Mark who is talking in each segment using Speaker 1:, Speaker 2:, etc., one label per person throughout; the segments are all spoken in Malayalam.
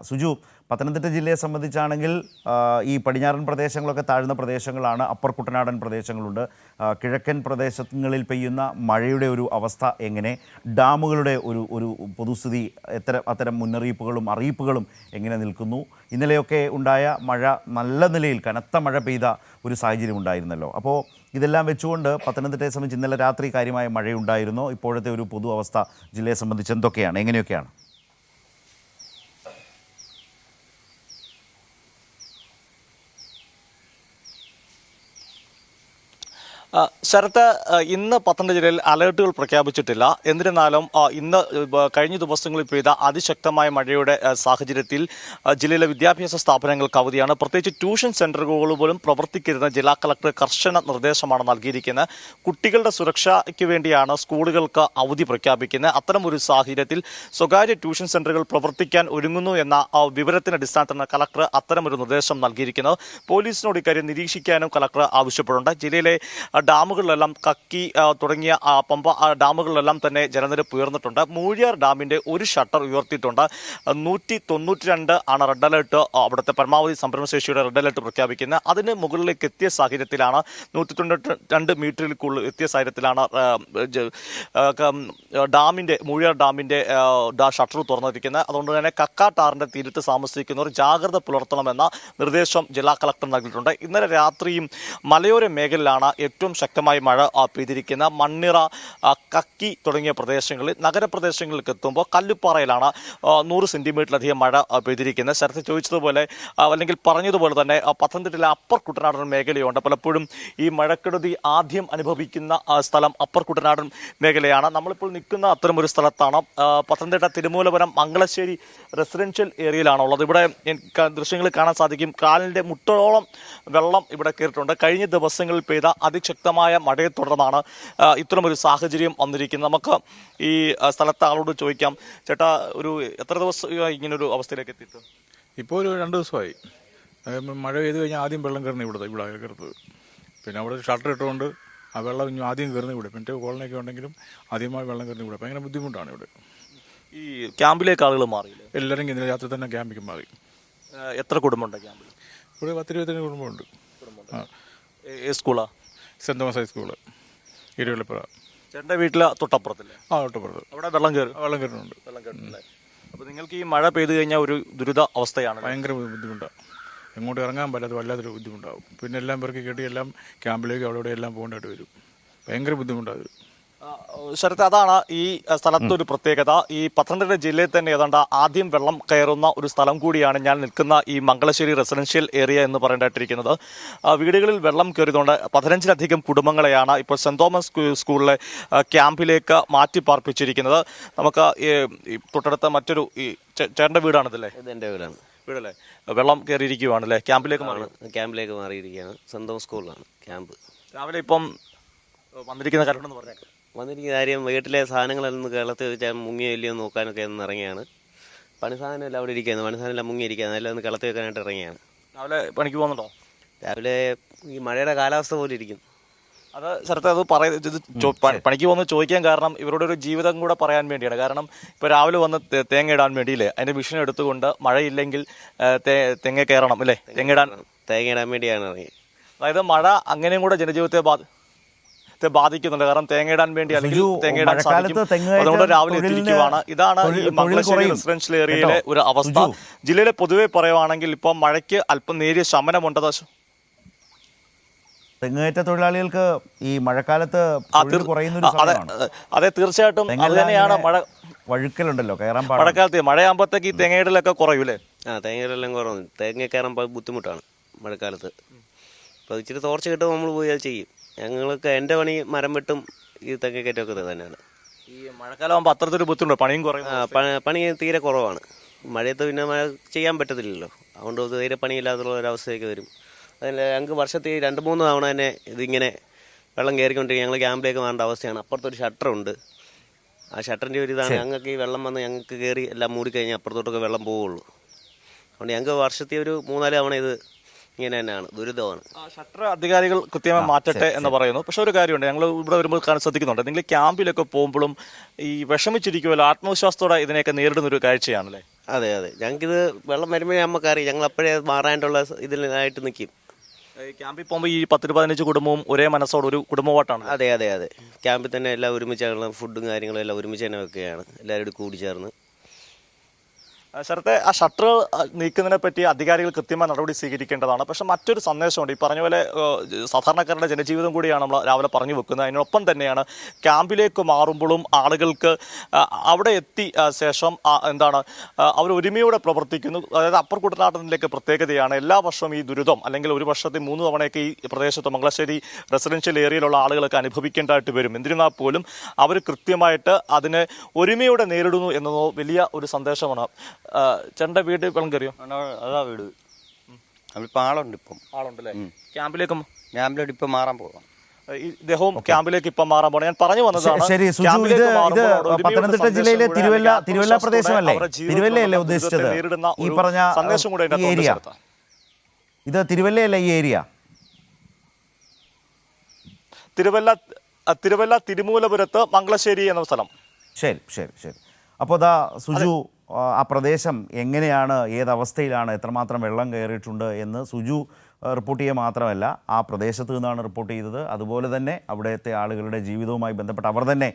Speaker 1: സുജു, പത്തനംതിട്ട ജില്ലയെ സംബന്ധിച്ചാണെങ്കിൽ ഈ പടിഞ്ഞാറൻ പ്രദേശങ്ങളൊക്കെ താഴ്ന്ന പ്രദേശങ്ങളാണ്, അപ്പർ കുട്ടനാടൻ പ്രദേശങ്ങളുണ്ട്. കിഴക്കൻ പ്രദേശങ്ങളിൽ പെയ്യുന്ന മഴയുടെ ഒരു അവസ്ഥ എങ്ങനെ, ഡാമുകളുടെ ഒരു പൊതുസ്ഥിതി, അത്തരം മുന്നറിയിപ്പുകളും അറിയിപ്പുകളും എങ്ങനെ നിൽക്കുന്നു? ഇന്നലെയൊക്കെ ഉണ്ടായ മഴ നല്ല നിലയിൽ കനത്ത മഴ പെയ്ത ഒരു സാഹചര്യം ഉണ്ടായിരുന്നല്ലോ. അപ്പോൾ ഇതെല്ലാം വെച്ചുകൊണ്ട് പത്തനംതിട്ടയെ സംബന്ധിച്ച് ഇന്നലെ രാത്രി കാര്യമായ മഴയുണ്ടായിരുന്നോ? ഇപ്പോഴത്തെ ഒരു പൊതു അവസ്ഥ ജില്ലയെ സംബന്ധിച്ച് എന്തൊക്കെയാണ്, എങ്ങനെയൊക്കെയാണ്?
Speaker 2: ശരത്ത്, ഇന്ന് പത്തനംതിട്ട ജില്ലയിൽ അലേർട്ടുകൾ പ്രഖ്യാപിച്ചിട്ടില്ല. എന്നിരുന്നാലും ഇന്ന് കഴിഞ്ഞ ദിവസങ്ങളിൽ പെയ്ത അതിശക്തമായ മഴയുടെ സാഹചര്യത്തിൽ ജില്ലയിലെ വിദ്യാഭ്യാസ സ്ഥാപനങ്ങൾക്ക് അവധിയാണ്. പ്രത്യേകിച്ച് ട്യൂഷൻ സെന്ററുകൾ പോലും പ്രവർത്തിക്കരുതെന്ന് ജില്ലാ കളക്ടർ കർശന നിർദ്ദേശമാണ് നൽകിയിരിക്കുന്നത്. കുട്ടികളുടെ സുരക്ഷയ്ക്ക് വേണ്ടിയാണ് സ്കൂളുകൾക്ക് അവധി പ്രഖ്യാപിക്കുന്നത്. അത്തരമൊരു സാഹചര്യത്തിൽ സ്വകാര്യ ട്യൂഷൻ സെന്ററുകൾ പ്രവർത്തിക്കാൻ ഒരുങ്ങുന്നു എന്ന വിവരത്തിന്റെ അടിസ്ഥാനത്തിലാണ് കളക്ടർ അത്തരമൊരു നിർദ്ദേശം നൽകിയിരിക്കുന്നത്. പോലീസിനോട് ഇക്കാര്യം നിരീക്ഷിക്കാനും കളക്ടർ ആവശ്യപ്പെടുന്നുണ്ട്. ജില്ലയിലെ ഡാമുകളിലെല്ലാം കക്കി തുടങ്ങിയ പമ്പ ഡാമുകളിലെല്ലാം തന്നെ ജലനിരപ്പ് ഉയർന്നിട്ടുണ്ട്. മൂഴിയാർ ഡാമിന്റെ ഒരു ഷട്ടർ ഉയർത്തിയിട്ടുണ്ട്. 192 ആണ് റെഡ് അലേർട്ട്, അവിടുത്തെ പരമാവധി സംഭരണശേഷിയുടെ റെഡ് അലേർട്ട് പ്രഖ്യാപിക്കുന്നത്. അതിന് മുകളിലേക്ക് എത്തിയ സാഹചര്യത്തിലാണ് 192 മീറ്ററിൽ കൂടുതൽ എത്തിയ സാഹചര്യത്തിലാണ് മൂഴിയാർ ഡാമിന്റെ ഷട്ടർ തുറന്നിരിക്കുന്നത്. അതുകൊണ്ട് തന്നെ കക്കാട്ടാറിന്റെ തീരത്ത് താമസിക്കുന്നവർ ജാഗ്രത പുലർത്തണമെന്ന നിർദ്ദേശം ജില്ലാ കളക്ടർ നൽകിയിട്ടുണ്ട്. ഇന്നലെ രാത്രിയും മലയോര മേഖലയിലാണ് ഏറ്റവും ശക്തമായ മഴ പെയ്തിരിക്കുന്ന. മണ്ണിറ, കക്കി തുടങ്ങിയ പ്രദേശങ്ങളിൽ, നഗരപ്രദേശങ്ങളിലേക്ക് എത്തുമ്പോൾ കല്ലുപ്പാറയിലാണ് 100 സെന്റിമീറ്ററിലധികം മഴ പെയ്തിരിക്കുന്നത്. ശരത്ത് ചോദിച്ചതുപോലെ അല്ലെങ്കിൽ പറഞ്ഞതുപോലെ തന്നെ പത്തനംതിട്ടയിലെ അപ്പർ കുട്ടനാടൻ മേഖലയുണ്ട്. പലപ്പോഴും ഈ മഴക്കെടുതി ആദ്യം അനുഭവിക്കുന്ന സ്ഥലം അപ്പർ കുട്ടനാടൻ മേഖലയാണ്. നമ്മളിപ്പോൾ നിൽക്കുന്ന അത്തരമൊരു സ്ഥലത്താണ്. പത്തനംതിട്ട തിരുമൂലപുരം മംഗളശ്ശേരി റെസിഡൻഷ്യൽ ഏരിയയിലാണുള്ളത്. ഇവിടെ ദൃശ്യങ്ങളിൽ കാണാൻ സാധിക്കും, കാലിൻ്റെ മുട്ടോളം വെള്ളം ഇവിടെ കയറിയിട്ടുണ്ട്. കഴിഞ്ഞ ദിവസങ്ങളിൽ പെയ്ത അതിശക്തമായ മഴയെ തുടർന്നാണ് ഇത്തരമൊരു സാഹചര്യം വന്നിരിക്കുന്നത്. നമുക്ക് ഈ സ്ഥലത്തെ ആളോട് ചോദിക്കാം. ചേട്ടാ, ഒരു എത്ര ദിവസം ഇങ്ങനൊരു അവസ്ഥയിലേക്ക് എത്തിയിട്ട്?
Speaker 3: ഇപ്പോൾ ഒരു 2 ദിവസമായി. മഴ പെയ്ത് കഴിഞ്ഞാൽ ആദ്യം വെള്ളം കയറുന്നത് ഇവിടെ കയറുന്നത്. പിന്നെ അവിടെ ഷട്ടർ ഇട്ടുകൊണ്ട് ആ വെള്ളം ഇനി ആദ്യം കയറുന്നത് ഇവിടെ. പിന്നെ കോളനിയൊക്കെ ഉണ്ടെങ്കിലും ആദ്യമായി വെള്ളം കയറുന്നത് ഇവിടെ. ഭയങ്കര ബുദ്ധിമുട്ടാണ് ഇവിടെ.
Speaker 2: ഈ ക്യാമ്പിലേക്ക് ആളുകൾ മാറിയില്ല?
Speaker 3: എല്ലാവരും ഇന്നലെ രാത്രി തന്നെ ക്യാമ്പിലേക്ക് മാറി.
Speaker 2: എത്ര കുടുംബമുണ്ട് ക്യാമ്പിൽ?
Speaker 3: ഇവിടെ 10-20 കുടുംബമുണ്ട്.
Speaker 2: സ്കൂളാ?
Speaker 3: Saint Thomas high school, Iruvallippura.
Speaker 2: ചേട്ടൻ്റെ വീട്ടിലെ തൊട്ടപ്പുറത്തില്ലേ?
Speaker 3: തൊട്ടപ്പുറത്ത്.
Speaker 2: അവിടെ വെള്ളം
Speaker 3: കയറുന്നുണ്ട്.
Speaker 2: അപ്പോൾ നിങ്ങൾക്ക് ഈ മഴ പെയ്തു കഴിഞ്ഞാൽ ഒരു ദുരിത അവസ്ഥയാണ്.
Speaker 3: ഭയങ്കര ബുദ്ധിമുട്ടാണ്. എങ്ങോട്ട് ഇറങ്ങാൻ പറ്റാത്ത വല്ലാത്തൊരു ബുദ്ധിമുട്ടാവും. പിന്നെ എല്ലാം പേർക്ക് കെട്ടി എല്ലാം ക്യാമ്പിലേക്ക് അവിടെ എല്ലാം പോകേണ്ടതായിട്ട് വരും. ഭയങ്കര ബുദ്ധിമുട്ടാണ്.
Speaker 2: ശരത്ത്, അതാണ് ഈ സ്ഥലത്തൊരു പ്രത്യേകത. ഈ പത്തനംതിട്ട ജില്ലയിൽ തന്നെ ഏതാണ്ട് ആദ്യം വെള്ളം കയറുന്ന ഒരു സ്ഥലം കൂടിയാണ് ഞാൻ നിൽക്കുന്ന ഈ മംഗളശ്ശേരി റെസിഡൻഷ്യൽ ഏരിയ എന്ന് പറയേണ്ടിയിരിക്കുന്നത്. വീടുകളിൽ വെള്ളം കയറിയതുകൊണ്ട് 15ലധികം കുടുംബങ്ങളെയാണ് ഇപ്പോൾ സെന്റ് തോമസ് സ്കൂളിലെ ക്യാമ്പിലേക്ക് മാറ്റി പാർപ്പിച്ചിരിക്കുന്നത്. നമുക്ക് തൊട്ടടുത്ത മറ്റൊരു ചേട്ടൻ്റെ വീടാണിതല്ലേ?
Speaker 4: ഇതെൻ്റെ വീടാണ്.
Speaker 2: വീടല്ലേ? വെള്ളം കയറിയിരിക്കുകയാണല്ലേ? ക്യാമ്പിലേക്ക്
Speaker 4: മാറിയിരിക്കുകയാണ്. സെന്റ് തോമസ് സ്കൂളിലാണ് ക്യാമ്പ്.
Speaker 2: രാവിലെ ഇപ്പം വന്നിരിക്കുന്ന കാര്യം എന്ന് പറഞ്ഞേക്കാം.
Speaker 4: വന്നിരിക്കുന്ന കാര്യം, വീട്ടിലെ സാധനങ്ങളെല്ലാം കേരളത്തിൽ വെച്ചാൽ മുങ്ങിയോ ഇല്ലയോ നോക്കാനൊക്കെ ഒന്ന് ഇറങ്ങിയാണ്. പണി സാധനമെല്ലാം അവിടെ ഇരിക്കുകയാണ്. പണി സാധനമെല്ലാം മുങ്ങിയിരിക്കുകയാണ്. എല്ലാം ഒന്ന് കളത്തി വെക്കാനായിട്ട് ഇറങ്ങിയാണ്.
Speaker 2: രാവിലെ പണിക്ക് പോകുന്നുണ്ടോ?
Speaker 4: രാവിലെ ഈ മഴയുടെ കാലാവസ്ഥ പോലെ ഇരിക്കും.
Speaker 2: അത് ശരത്ത്, അത് പണിക്ക് പോകുന്നത് ചോദിക്കാൻ കാരണം ഇവരുടെ ഒരു ജീവിതം കൂടെ പറയാൻ വേണ്ടിയാണ്. കാരണം ഇപ്പോൾ രാവിലെ വന്ന് തേങ്ങ ഇടാൻ വേണ്ടിയില്ലേ, അതിൻ്റെ മിഷൻ എടുത്തുകൊണ്ട് മഴയില്ലെങ്കിൽ തെങ്ങ കയറണം അല്ലേ? തേങ്ങ
Speaker 4: ഇടാൻ വേണ്ടിയാണ് ഇറങ്ങി.
Speaker 2: അതായത് മഴ അങ്ങനെയും കൂടെ ജനജീവിതത്തെ ബാധിക്കുന്നുണ്ട്. കാരണം തേങ്ങയിടാൻ വേണ്ടി അല്ലെങ്കിൽ തേങ്ങയിടാൻ സാധിക്കും. അതുകൊണ്ട് രാവിലെ എത്തിയിരിക്കുവാണ്. ഇതാണ് ഈ മംഗളശ്ശേരി റെസിഡൻഷ്യൽ ഏരിയയിലെ ഒരു അവസ്ഥ. ജില്ലയിലെ പൊതുവെ പറയുവാണെങ്കിൽ ഇപ്പം മഴയ്ക്ക് അല്പം നേരിയ ശമനമുണ്ട്.
Speaker 1: തെങ്ങേറ്റ തൊഴിലാളികൾക്ക് ഈ മഴക്കാലത്ത്
Speaker 2: അതെ, തീർച്ചയായിട്ടും അത് തന്നെയാണ്. മഴ
Speaker 1: വഴുക്കലുണ്ടല്ലോ, കയറാൻ
Speaker 2: മഴക്കാലത്ത് മഴയാകുമ്പോഴത്തേക്ക് ഈ തേങ്ങയിടലൊക്കെ കുറയൂലേ?
Speaker 4: തേങ്ങയിടെല്ലാം കുറവ്. തേങ്ങ കയറാൻ ബുദ്ധിമുട്ടാണ് മഴക്കാലത്ത്. അപ്പോൾ ഇച്ചിരി തോർച്ച കിട്ടുമ്പോൾ നമ്മൾ പോയി അത് ചെയ്യും. ഞങ്ങൾക്ക് എൻ്റെ പണി മരം വെട്ടും ഈ തെങ്ങക്കയറ്റമൊക്കെ തന്നെയാണ്.
Speaker 2: ഈ മഴക്കാലം ആകുമ്പോൾ അത്രത്തൊരു ബുദ്ധിമുട്ട്, പണിയും കുറയും.
Speaker 4: പണി തീരെ കുറവാണ്. മഴയത്ത് പിന്നെ മഴ ചെയ്യാൻ പറ്റത്തില്ലല്ലോ. അതുകൊണ്ട് തീരെ പണിയില്ലാത്തുള്ള ഒരവസ്ഥയൊക്കെ വരും. അതിൽ ഞങ്ങൾക്ക് വർഷത്തിൽ 2-3 തവണ തന്നെ ഇതിങ്ങനെ വെള്ളം കയറിക്കൊണ്ടിരിക്കും. ഞങ്ങൾ ക്യാമ്പിലേക്ക് മാറേണ്ട അവസ്ഥയാണ്. അപ്പുറത്തൊരു ഷട്ടറുണ്ട്. ആ ഷട്ടറിൻ്റെ ഒരു ഇതാണ്. ഞങ്ങൾക്ക് ഈ വെള്ളം വന്ന് ഞങ്ങൾക്ക് കയറി എല്ലാം മൂടിക്കഴിഞ്ഞാൽ അപ്പുറത്തോട്ടൊക്കെ വെള്ളം പോവുള്ളൂ. അതുകൊണ്ട് ഞങ്ങൾക്ക് വർഷത്തിൽ ഒരു 3-4 തവണ ഇത് ഇങ്ങനെ തന്നെയാണ്, ദുരിതമാണ്.
Speaker 2: ഷട്ടർ അധികാരികൾ കൃത്യമായി മാറ്റട്ടെ എന്ന് പറയുന്നു. പക്ഷെ ഒരു കാര്യമുണ്ട്, ഞങ്ങൾ ഇവിടെ വരുമ്പോൾ ശ്രദ്ധിക്കുന്നുണ്ട്, നിങ്ങൾ ക്യാമ്പിലൊക്കെ പോകുമ്പോഴും ഈ വിഷമിച്ചിരിക്കുമല്ലോ, ആത്മവിശ്വാസത്തോടെ ഇതിനെയൊക്കെ നേരിടുന്ന ഒരു കാഴ്ചയാണല്ലേ?
Speaker 4: അതെ അതെ, ഞങ്ങൾക്കിത് വെള്ളം വരുമ്പോഴേ നമുക്കറിയാം, ഞങ്ങൾ അപ്പോഴേ മാറാനുള്ള ഇതിനായിട്ട് നിൽക്കും.
Speaker 2: ക്യാമ്പിൽ പോകുമ്പോൾ ഈ 10-15 കുടുംബവും ഒരേ മനസ്സോടെ ഒരു കുടുംബമായിട്ടാണ്.
Speaker 4: അതെ അതെ അതെ, ക്യാമ്പിൽ തന്നെ എല്ലാം ഒരുമിച്ചാണ്, ഫുഡും കാര്യങ്ങളും എല്ലാം ഒരുമിച്ച് തന്നെ വെക്കുകയാണ്, എല്ലാവരും കൂടി ചേർന്ന്.
Speaker 2: ശരത്തെ, ആ ഷട്ടർ നീക്കുന്നതിനെ പറ്റി അധികാരികൾ കൃത്യമായ നടപടി സ്വീകരിക്കേണ്ടതാണ്. പക്ഷെ മറ്റൊരു സന്ദേശമുണ്ട്. ഈ പറഞ്ഞ പോലെ സാധാരണക്കാരുടെ ജനജീവിതം കൂടിയാണ് നമ്മൾ രാവിലെ പറഞ്ഞു വെക്കുന്നത്. അതിനൊപ്പം തന്നെയാണ് ക്യാമ്പിലേക്ക് മാറുമ്പോഴും ആളുകൾക്ക് അവിടെ എത്തി ശേഷം എന്താണ് അവർ ഒരുമയോടെ പ്രവർത്തിക്കുന്നു. അതായത് അപ്പർ കുട്ടനാട്ടിലേക്ക് പ്രത്യേകതയാണ് എല്ലാ വർഷവും ഈ ദുരിതം, അല്ലെങ്കിൽ ഒരു വർഷത്തിൽ 3 തവണയൊക്കെ ഈ പ്രദേശത്ത് മംഗളശ്ശേരി റെസിഡൻഷ്യൽ ഏരിയയിലുള്ള ആളുകളൊക്കെ അനുഭവിക്കേണ്ടതായിട്ട് വരും. എന്നിരുന്നാൽ പോലും അവർ കൃത്യമായിട്ട് അതിനെ ഒരുമയോടെ നേരിടുന്നു എന്നതോ വലിയ ഒരു സന്ദേശമാണ്. ചേട്ടൻ്റെ വീട് വെള്ളം കയറിയോ?
Speaker 5: അതാ വീട്. നമ്മളിപ്പോൾ ആളുണ്ട്, ഇപ്പം
Speaker 2: ആളുണ്ടല്ലേ? ക്യാമ്പിലേക്കും
Speaker 5: ക്യാമ്പിലോട്ട് ഇപ്പം മാറാൻ പോകാം.
Speaker 2: ഇദ്ദേഹവും ക്യാമ്പിലേക്ക് ഇപ്പം മാറാൻ പോകണം. ഞാൻ പറഞ്ഞു വന്നതാണ്.
Speaker 1: ശരി സുജു, ഇത് പത്തനംതിട്ട ജില്ലയിലെ തിരുവല്ല പ്രദേശമല്ലേ? തിരുവല്ലയല്ലേ ഉദ്ദേശിച്ചത്? ഈ പറഞ്ഞ
Speaker 2: സന്ദേശം കൂടെ
Speaker 1: ഈ ഏരിയ, ഇത് തിരുവല്ലയല്ലേ ഈ ഏരിയ?
Speaker 2: തിരുവല്ല തിരുമൂലപുരത്ത് മംഗളശ്ശേരി എന്ന സ്ഥലം.
Speaker 1: ശരി ശരി ശരി. അപ്പോൾ ദാ സുജു, ആ പ്രദേശം എങ്ങനെയാണ്, ഏതവസ്ഥയിലാണ്, എത്രമാത്രം വെള്ളം കയറിയിട്ടുണ്ട് എന്ന് സുജു റിപ്പോർട്ട് ചെയ്യുക മാത്രമല്ല, ആ പ്രദേശത്ത് നിന്നാണ് റിപ്പോർട്ട് ചെയ്തത്. അതുപോലെ തന്നെ അവിടുത്തെ ആളുകളുടെ ജീവിതവുമായി ബന്ധപ്പെട്ട് അവർ തന്നെ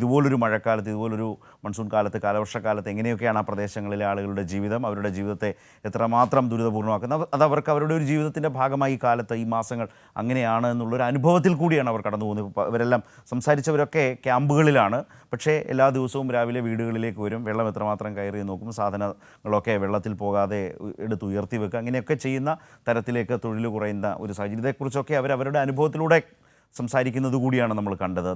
Speaker 1: ഇതുപോലൊരു മഴക്കാലത്ത്, ഇതുപോലൊരു മൺസൂൺ കാലത്ത്, കാലവർഷക്കാലത്ത് എങ്ങനെയൊക്കെയാണ് ആ പ്രദേശങ്ങളിലെ ആളുകളുടെ ജീവിതം, അവരുടെ ജീവിതത്തെ എത്രമാത്രം ദുരിതപൂർണ്ണമാക്കുന്നത്, അത് അവർക്ക് അവരുടെ ഒരു ജീവിതത്തിൻ്റെ ഭാഗമായി ഈ കാലത്ത്, ഈ മാസങ്ങൾ അങ്ങനെയാണ് എന്നുള്ളൊരു അനുഭവത്തിൽ കൂടിയാണ് അവർ കടന്നു പോകുന്നത്. ഇവരെല്ലാം സംസാരിച്ചവരൊക്കെ ക്യാമ്പുകളിലാണ്. പക്ഷേ എല്ലാ ദിവസവും രാവിലെ വീടുകളിലേക്ക് വരും, വെള്ളം എത്രമാത്രം കയറി നോക്കും, സാധനങ്ങളൊക്കെ വെള്ളത്തിൽ പോകാതെ എടുത്തുയർത്തി വെക്കുക, അങ്ങനെയൊക്കെ ചെയ്യുന്ന തരത്തിലേക്ക് തൊഴിൽ കുറയുന്ന ഒരു സാഹചര്യത്തെക്കുറിച്ചൊക്കെ അവരുടെ അനുഭവത്തിലൂടെ സംസാരിക്കുന്നത് കൂടിയാണ് നമ്മൾ കണ്ടത്.